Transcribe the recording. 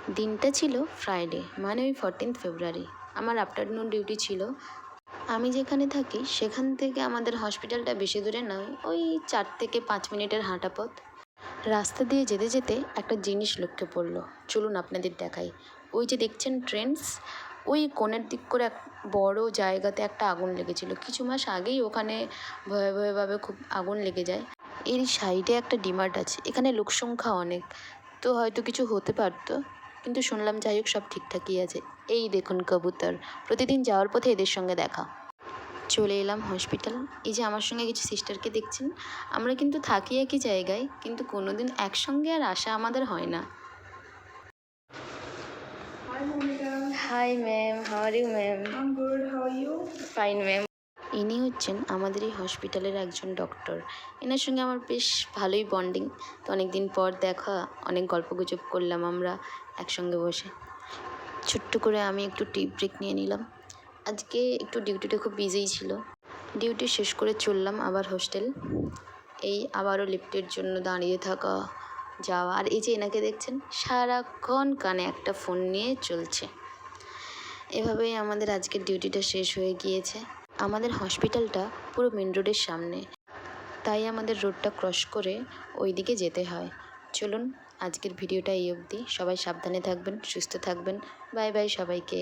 দিনটা ছিল ফ্রাইডে, মানে ওই 14 ফেব্রুয়ারি। আমার আফটারনুন ডিউটি ছিল। আমি যেখানে থাকি সেখান থেকে আমাদের হসপিটালটা বেশি দূরে নয়, ওই 4 থেকে 5 মিনিটের হাঁটা পথ। রাস্তা দিয়ে যেতে যেতে একটা জিনিস লক্ষ্যে পড়লো, চলুন আপনাদের দেখাই। ওই যে দেখছেন ট্রেন্ডস, ওই কোণের দিক করে এক বড় জায়গাতে একটা আগুন লেগেছিল কিছু মাস আগেই। ওখানে ভয়াবহভাবে খুব আগুন লেগে যায়। এর সাইডে একটা ডিমার্ট আছে, এখানে লোকসংখ্যা অনেক, তো হয়তো কিছু হতে পারতো, কিন্তু শুনলাম যাই হোক সব ঠিকঠাকই আছে। এই দেখুন কবুতর, প্রতিদিন যাওয়ার পথে এদের সঙ্গে দেখা। চলে এলাম হসপিটাল। এই যে আমার সঙ্গে কিছু সিস্টারকে দেখছেন, আমরা কিন্তু থাকি একই জায়গায়, কিন্তু কোনোদিন একসঙ্গে আর আসা আমাদের হয় না। Hi Monica. Hi ma'am, how are you ma'am? I'm good. How are you? Fine ma'am. ইনি হচ্ছেন আমাদের এই হসপিটালের একজন ডক্টর। এনার সঙ্গে আমার বেশ ভালোই বন্ডিং, তো অনেক দিন পর দেখা, অনেক গল্পগুজব করলাম আমরা একসঙ্গে বসে। ছোট্ট করে আমি একটু টি ব্রেক নিয়ে নিলাম। আজকে একটু ডিউটিটা খুব বিজিই ছিল। ডিউটি শেষ করে চললাম আবার হোস্টেল। এই আবারও লিফটের জন্য দাঁড়িয়ে থাকা, যাওয়া। আর এই যে এনাকে দেখছেন, সারাক্ষণ কানে একটা ফোন নিয়ে চলছে। এভাবেই আমাদের আজকের ডিউটিটা শেষ হয়ে গিয়েছে। আমাদের হসপিটালটা পুরো মেন রোডের সামনে, তাই আমাদের রোডটা ক্রস করে ওই দিকে যেতে হয়। চলুন আজকের ভিডিওটা এই অবধি। সবাই সাবধানে থাকবেন, সুস্থ থাকবেন। বাই বাই সবাইকে।